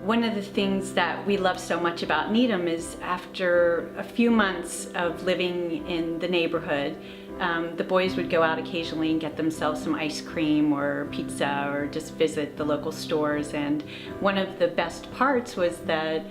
One of the things that we love so much about Needham is after a few months of living in the neighborhood, the boys would go out occasionally and get themselves some ice cream or pizza or just visit the local stores. And one of the best parts was that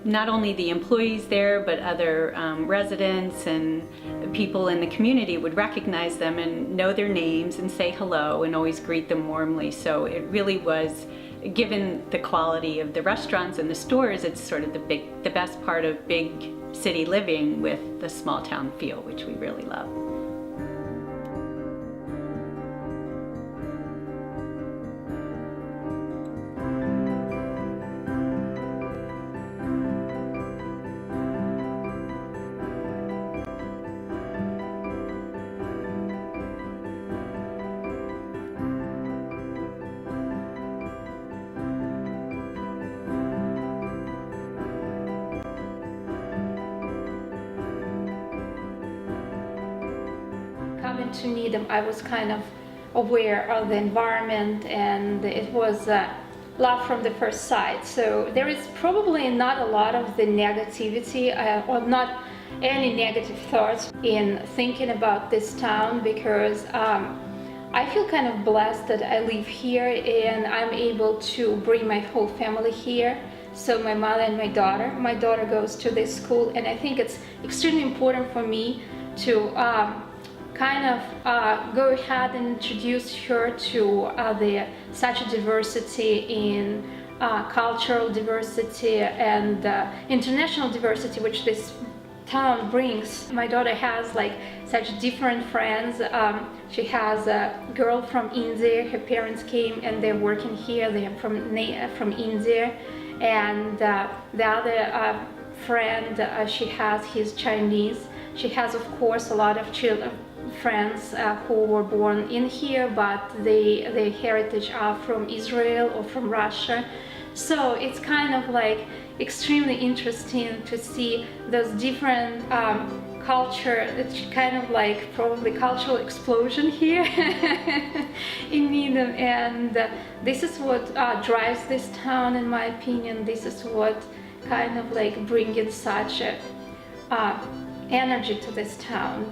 not only the employees there, but other residents and people in the community would recognize them and know their names and say hello and always greet them warmly. So it really was, given the quality of the restaurants and the stores, it's sort of the best part of big city living with the small town feel, which we really love. Coming to Needham, I was kind of aware of the environment, and it was love from the first sight. So there is probably not a lot of the negativity or not any negative thoughts in thinking about this town, because I feel kind of blessed that I live here and I'm able to bring my whole family here. So my mother and my daughter goes to this school, and I think it's extremely important for me to kind of go ahead and introduce her to such a diversity in cultural diversity and international diversity, which this town brings. My daughter has like such different friends. She has a girl from India. Her parents came and they're working here. They're from India, and the other friend she has, he's Chinese. She has, of course, a lot of friends who were born in here, but their heritage are from Israel or from Russia. So it's kind of like extremely interesting to see those different culture. It's kind of like probably cultural explosion here in Needham, and this is what drives this town, in my opinion. This is what kind of like bringing such a energy to this town.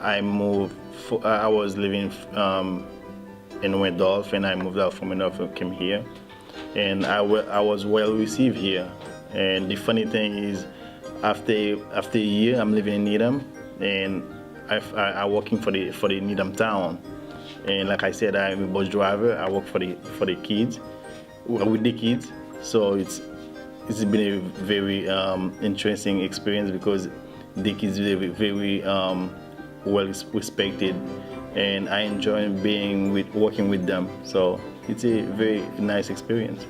I moved. I was living in Wendorf, and I moved out from Wendorf and came here, and I was well received here. And the funny thing is, after a year, I'm living in Needham, and I'm working for the Needham town. And like I said, I'm a bus driver. I work for the kids, with the kids. So it's been a very interesting experience, because the kids are very well respected, and I enjoy working with them. So it's a very nice experience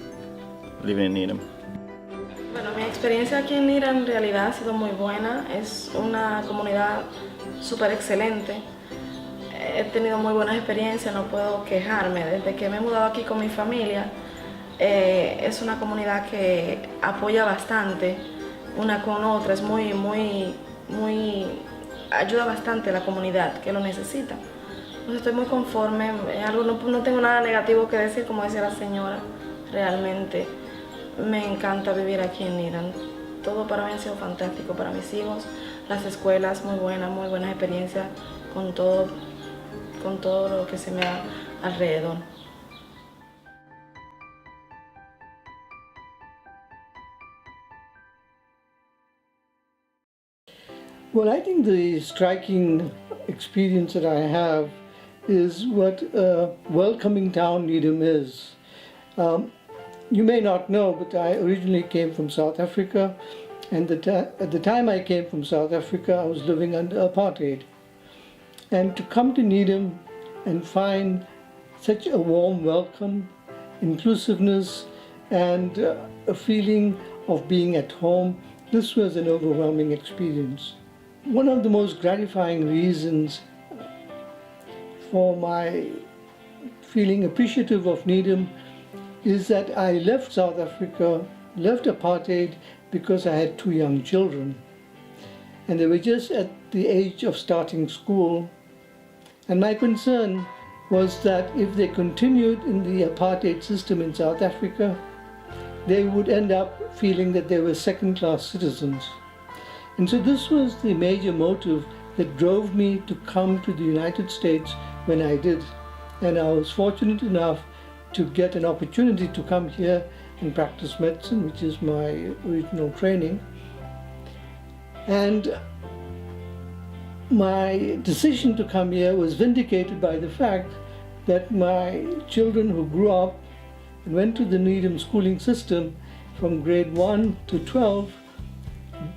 living in Needham. Bueno, mi experiencia aquí en Needham en realidad ha sido muy buena. Es una comunidad súper excelente. He tenido muy buenas experiencias, no puedo quejarme. Desde que me he mudado aquí con mi familia, es una comunidad que apoya bastante una con otra. Es ayuda bastante a la comunidad que lo necesita. Pues estoy muy conforme. No tengo nada negativo que decir, como decía la señora. Realmente me encanta vivir aquí en Needham. Todo para mí ha sido fantástico, para mis hijos, las escuelas, muy buenas experiencias con todo lo que se me da alrededor. Well, I think the striking experience that I have is what a welcoming town Needham is. You may not know, but I originally came from South Africa, and at the time I came from South Africa, I was living under apartheid. And to come to Needham and find such a warm welcome, inclusiveness, and a feeling of being at home, this was an overwhelming experience. One of the most gratifying reasons for my feeling appreciative of Needham is that I left South Africa, left apartheid, because I had 2 young children. And they were just at the age of starting school. And my concern was that if they continued in the apartheid system in South Africa, they would end up feeling that they were second-class citizens. And so this was the major motive that drove me to come to the United States when I did. And I was fortunate enough to get an opportunity to come here and practice medicine, which is my original training. And my decision to come here was vindicated by the fact that my children who grew up and went to the Needham schooling system from grade 1 to 12,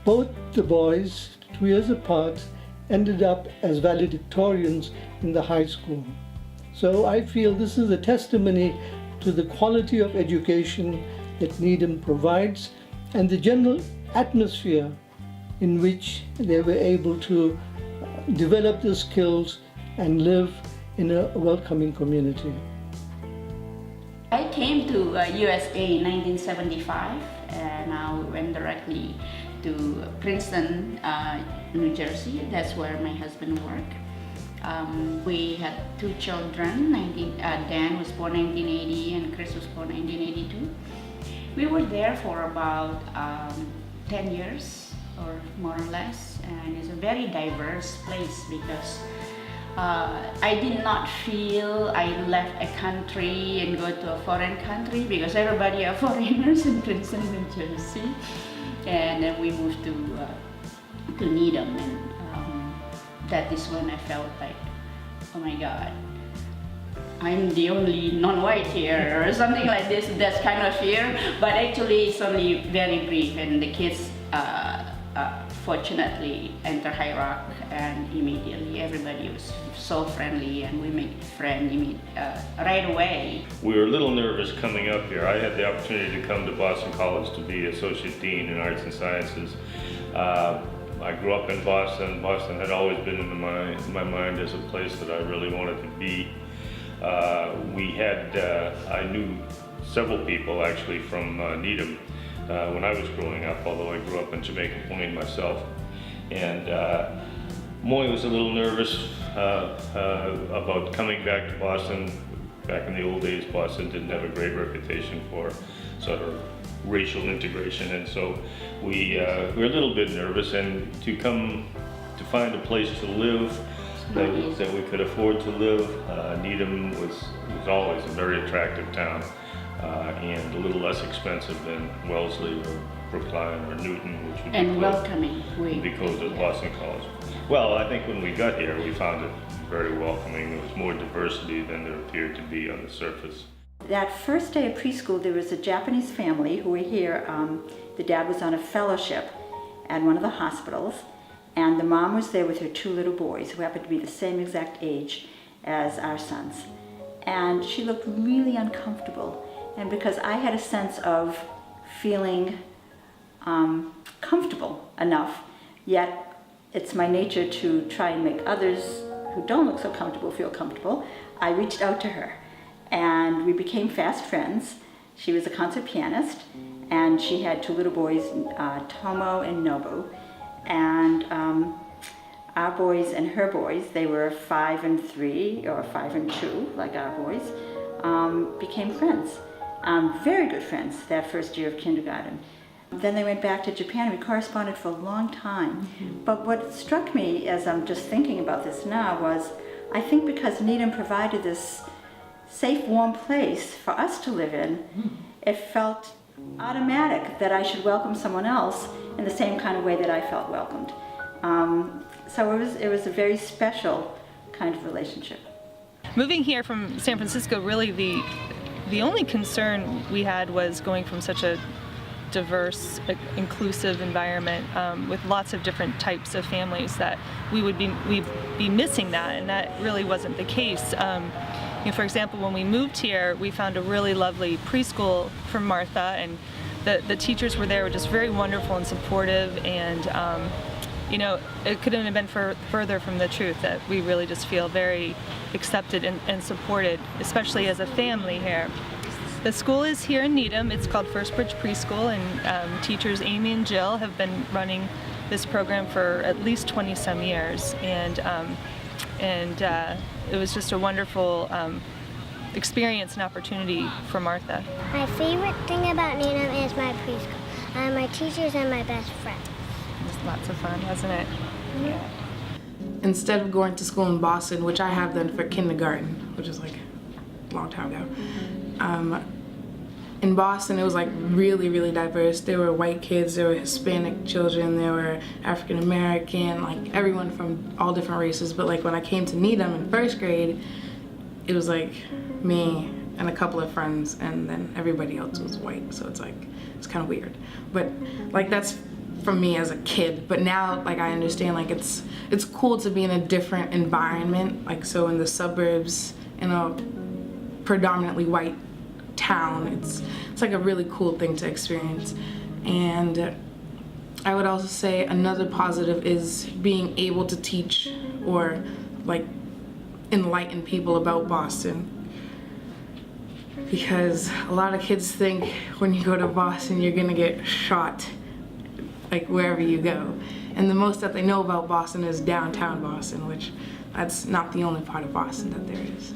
both the boys, 2 years apart, ended up as valedictorians in the high school. So I feel this is a testimony to the quality of education that Needham provides and the general atmosphere in which they were able to develop their skills and live in a welcoming community. I came to USA in 1975 and I went directly to Princeton, New Jersey. That's where my husband worked. We had 2 children. Dan was born 1980 and Chris was born 1982. We were there for about 10 years or more or less, and it's a very diverse place because I did not feel I left a country and go to a foreign country because everybody are foreigners in Princeton, New Jersey. And then we moved to Needham, and that is when I felt like, oh my God, I'm the only non-white here or something like this. That's kind of fear, but actually it's only very brief, and the kids fortunately enter High Rock, and immediately everybody was so friendly and we made friends right away. We were a little nervous coming up here. I had the opportunity to come to Boston College to be Associate Dean in Arts and Sciences. I grew up in Boston. Boston had always been in my mind as a place that I really wanted to be. I knew several people actually from Needham when I was growing up, although I grew up in Jamaica Point myself. And Moy was a little nervous about coming back to Boston. Back in the old days, Boston didn't have a great reputation for sort of racial integration, and so we were a little bit nervous. And to come to find a place to live that we could afford to live, Needham was always a very attractive town, and a little less expensive than Wellesley or Brookline or Newton, which would And be welcoming. because of Boston College. Well, I think when we got here, we found it very welcoming. There was more diversity than there appeared to be on the surface. That first day of preschool, there was a Japanese family who were here. The dad was on a fellowship at one of the hospitals, and the mom was there with her 2 little boys who happened to be the same exact age as our sons. And she looked really uncomfortable. And because I had a sense of feeling comfortable enough, yet it's my nature to try and make others who don't look so comfortable feel comfortable, I reached out to her. And we became fast friends. She was a concert pianist, and she had 2 little boys, Tomo and Nobu. And our boys and her boys, they were 5 and 3, or 5 and 2, like our boys, became friends. Very good friends that first year of kindergarten. Then they went back to Japan, and we corresponded for a long time. Mm-hmm. But what struck me as I'm just thinking about this now was, I think because Needham provided this safe, warm place for us to live in, it felt automatic that I should welcome someone else in the same kind of way that I felt welcomed. So it was a very special kind of relationship. Moving here from San Francisco, really the only concern we had was going from such a diverse, inclusive environment with lots of different types of families that we'd be missing that, and that really wasn't the case. For example, when we moved here, we found a really lovely preschool for Martha, and the teachers were there, were just very wonderful and supportive, and it couldn't have been further from the truth that we really just feel very accepted and supported, especially as a family here. The school is here in Needham. It's called First Bridge Preschool, and teachers Amy and Jill have been running this program for at least 20-some years, and it was just a wonderful experience and opportunity for Martha. My favorite thing about Needham is my preschool, and my teachers and my best friends. It's lots of fun, hasn't it? Yeah. Instead of going to school in Boston, which I have done for kindergarten, which is like a long time ago, in Boston it was like really, really diverse. There were white kids, there were Hispanic children, there were African American, like everyone from all different races. But like when I came to Needham in first grade, it was like me and a couple of friends, and then everybody else was white. So it's like, it's kind of weird. But like that's from me as a kid. But now like I understand like it's cool to be in a different environment. Like so in the suburbs, in a predominantly white town, it's like a really cool thing to experience. And I would also say another positive is being able to teach or like enlighten people about Boston, because a lot of kids think when you go to Boston you're gonna get shot like wherever you go, and the most that they know about Boston is downtown Boston, which that's not the only part of Boston that there is.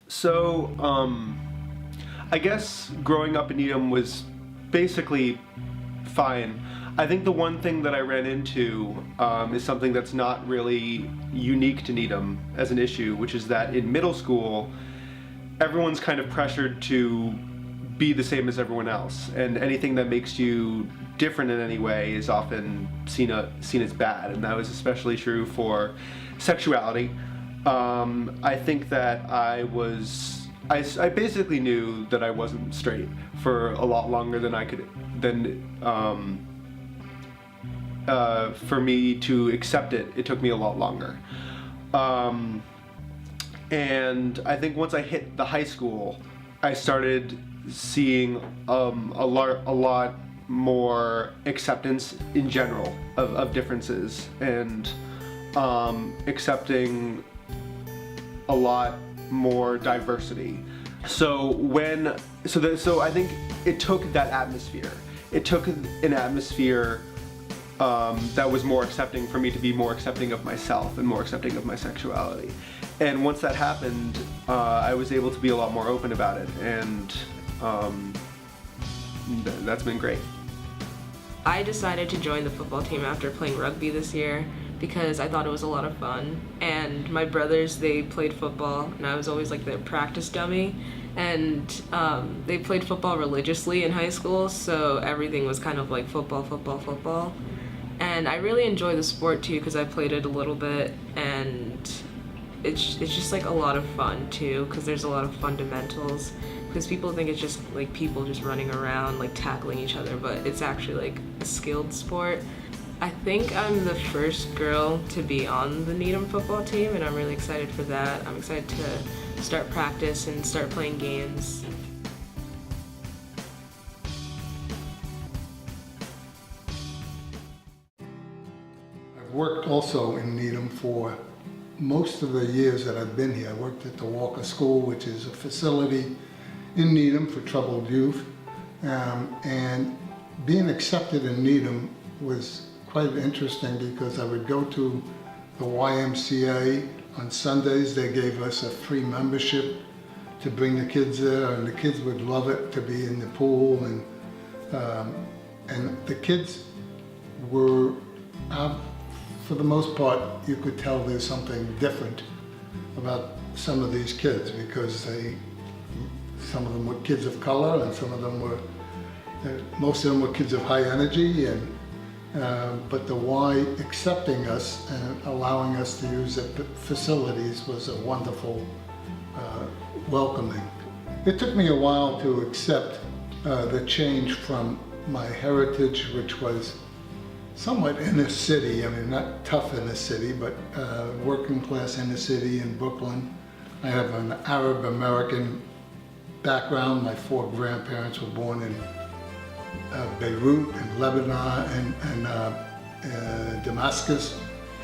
So, I guess growing up in Needham was basically fine. I think the one thing that I ran into is something that's not really unique to Needham as an issue, which is that in middle school, everyone's kind of pressured to be the same as everyone else, and anything that makes you different in any way is often seen as bad, and that was especially true for sexuality. I think that I basically knew that I wasn't straight for a lot longer than for me to accept it, it took me a lot longer. And I think once I hit the high school, I started seeing a lot more acceptance in general of differences, and accepting a lot more diversity. So I think it took that atmosphere. It took an atmosphere that was more accepting for me to be more accepting of myself and more accepting of my sexuality. And once that happened, I was able to be a lot more open about it, and that's been great. I decided to join the football team after playing rugby this year because I thought it was a lot of fun. And my brothers, they played football, and I was always like their practice dummy. And they played football religiously in high school, so everything was kind of like football, football, football. And I really enjoy the sport too because I played it a little bit, and it's just like a lot of fun too because there's a lot of fundamentals. Because people think it's just like people just running around like tackling each other, but it's actually like a skilled sport. I think I'm the first girl to be on the Needham football team, and I'm really excited for that. I'm excited to start practice and start playing games. I've worked also in Needham for most of the years that I've been here. I worked at the Walker School, which is a facility in Needham for troubled youth. And being accepted in Needham was quite interesting because I would go to the YMCA on Sundays. They gave us a free membership to bring the kids there, and the kids would love it to be in the pool. And the kids were, for the most part, you could tell there's something different about some of these kids because some of them were kids of color, and some of them were, most of them were kids of high energy, but the Y accepting us and allowing us to use the facilities was a wonderful welcoming. It took me a while to accept the change from my heritage, which was somewhat inner city. I mean, not tough inner city, but working class inner city in Brooklyn. I have an Arab American background. My 4 grandparents were born in Beirut and Lebanon and Damascus,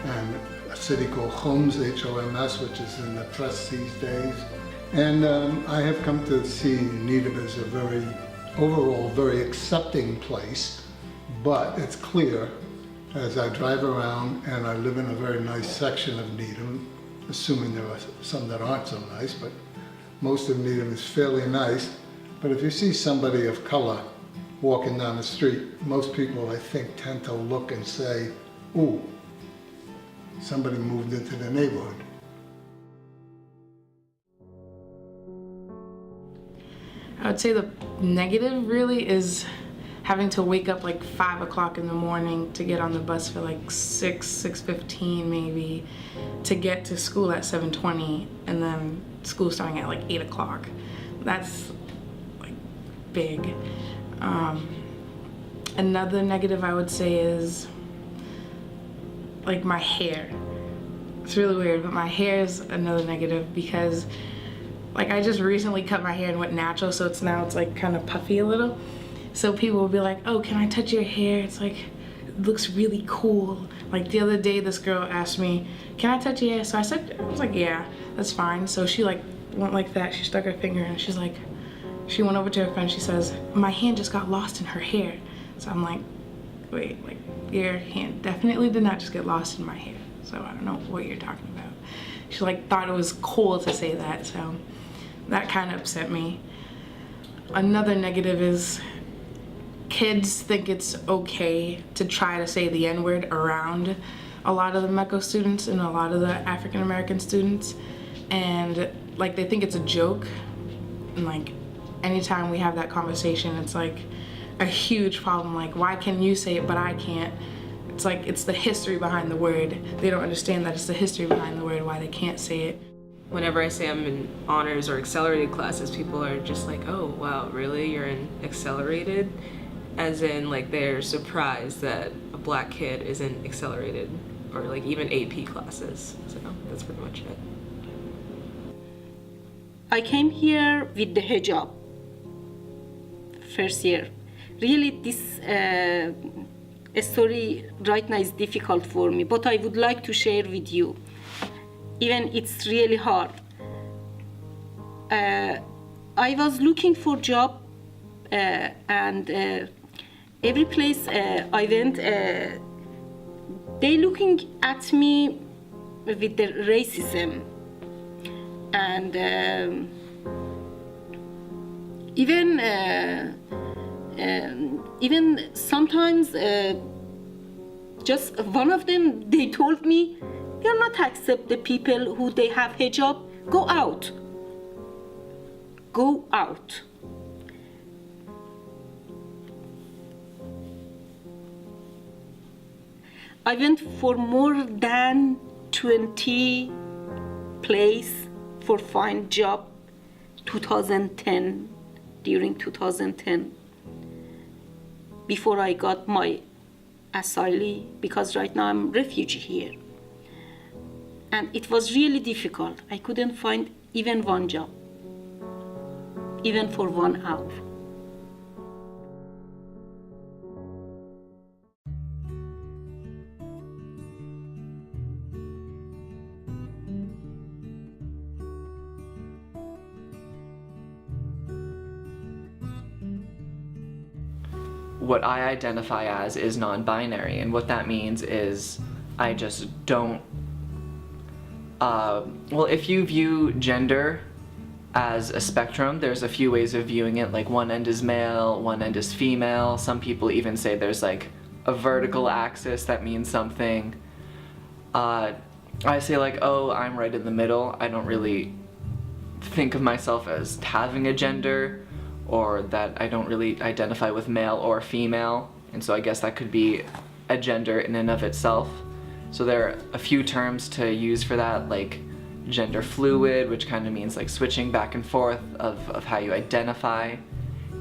and a city called Homs, H-O-M-S, which is in the press these days. And I have come to see Needham as a overall very accepting place, but it's clear as I drive around, and I live in a very nice section of Needham, assuming there are some that aren't so nice, but most of Needham is fairly nice. But if you see somebody of color walking down the street, most people, I think, tend to look and say, ooh, somebody moved into the neighborhood. I would say the negative really is having to wake up like 5 o'clock in the morning to get on the bus for like 6:15 maybe, to get to school at 7:20, and then school starting at like 8 o'clock. That's like big. Another negative I would say is like my hair. It's really weird, but my hair is another negative because like I just recently cut my hair and went natural, so it's like kind of puffy a little. So people will be like, oh, can I touch your hair? It's like, it looks really cool. Like the other day, this girl asked me, can I touch your hair? So I was like, yeah, that's fine. So she like went like that. She stuck her finger and she's like, she went over to her friend. She says, my hand just got lost in her hair. So I'm like, wait, like your hand definitely did not just get lost in my hair. So I don't know what you're talking about. She like thought it was cool to say that. So that kind of upset me. Another negative is kids think it's okay to try to say the N-word around a lot of the MECO students and a lot of the African American students, and like they think it's a joke, and like anytime we have that conversation it's like a huge problem. Like, why can you say it but I can't? It's like it's the history behind the word. They don't understand that it's the history behind the word, why they can't say it. Whenever I say I'm in honors or accelerated classes, people are just like, oh wow, really, you're in accelerated? As in, like, they're surprised that a black kid is in accelerated or like even AP classes. So that's pretty much it. I came here with the hijab first year. Really, this story right now is difficult for me, but I would like to share with you. Even it's really hard. I was looking for job and every place I went, they looking at me with the racism, and even sometimes just one of them, they told me, you're not accept the people who they have hijab, go out. Go out. I went for more than 20 places for find job 2010, during 2010, before I got my asylum, because right now I'm refugee here. And it was really difficult. I couldn't find even one job, even for 1 hour. What I identify as is non-binary, and what that means is I just don't well, if you view gender as a spectrum, there's a few ways of viewing it. Like, one end is male, one end is female. Some people even say there's like a vertical axis that means something. I say like, oh, I'm right in the middle. I don't really think of myself as having a gender, or that I don't really identify with male or female, and so I guess that could be a gender in and of itself. So there are a few terms to use for that, like gender fluid, which kind of means like switching back and forth of how you identify,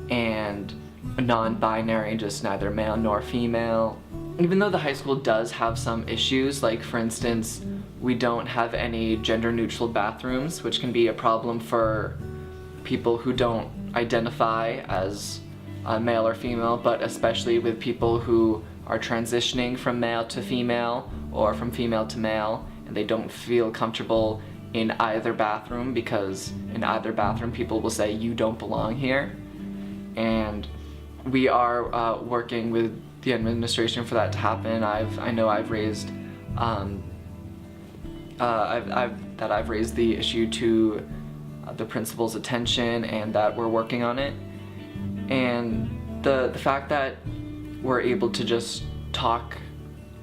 and non-binary, just neither male nor female. Even though the high school does have some issues, like for instance, we don't have any gender-neutral bathrooms, which can be a problem for people who don't identify as male or female, but especially with people who are transitioning from male to female or from female to male, and they don't feel comfortable in either bathroom, because in either bathroom people will say you don't belong here. And we are working with the administration for that to happen. I know I've raised I've raised the issue to the principal's attention, and that we're working on it. And the fact that we're able to just talk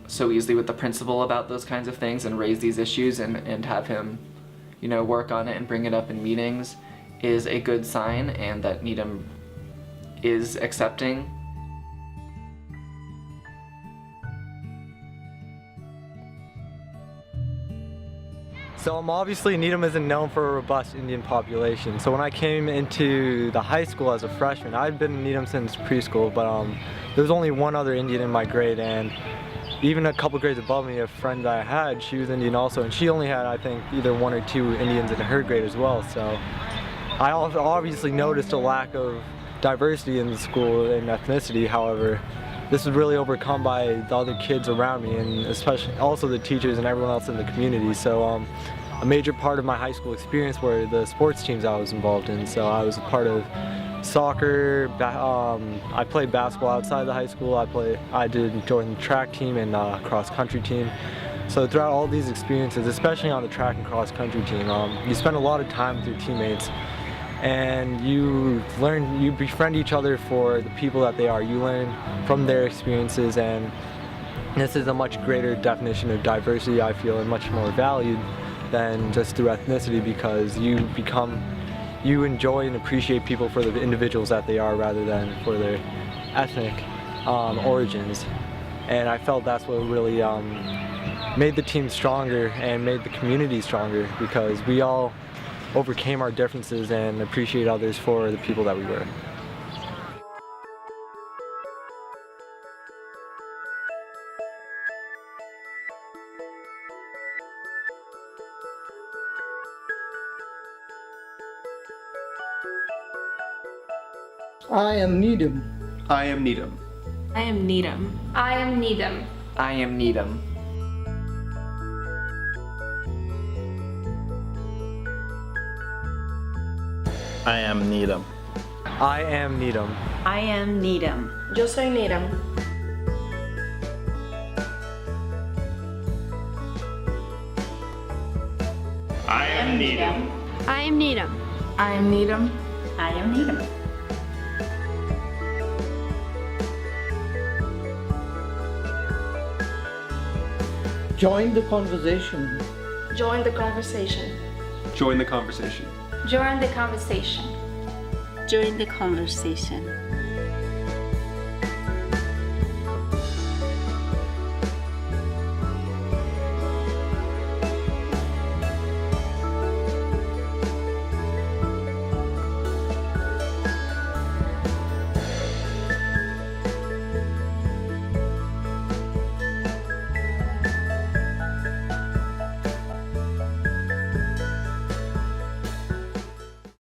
so easily with the principal about those kinds of things and raise these issues and have him, you know, work on it and bring it up in meetings is a good sign, and that Needham is accepting. So obviously Needham isn't known for a robust Indian population. So when I came into the high school as a freshman, I'd been in Needham since preschool, but there was only one other Indian in my grade, and even a couple grades above me, a friend that I had, she was Indian also, and she only had, I think, either 1 or 2 Indians in her grade as well. So I also obviously noticed a lack of diversity in the school and ethnicity. However, this was really overcome by the other kids around me, and especially also the teachers and everyone else in the community. So a major part of my high school experience were the sports teams I was involved in. So I was a part of soccer, I played basketball outside the high school, I did join the track team and cross country team. So throughout all these experiences, especially on the track and cross country team, you spend a lot of time with your teammates, and you befriend each other for the people that they are. You learn from their experiences, and this is a much greater definition of diversity, I feel, and much more valued than just through ethnicity, because you enjoy and appreciate people for the individuals that they are rather than for their ethnic origins. And I felt that's what really made the team stronger and made the community stronger, because we all overcame our differences and appreciate others for the people that we were. I am Needham. I am Needham. I am Needham. I am Needham. I am Needham. I am Needham. I am Needham. I am Needham. Yo soy Needham. I am Needham. I am Needham. I am Needham. I am Needham. Join the conversation. Join the conversation. Join the conversation. Join the conversation. Join the conversation.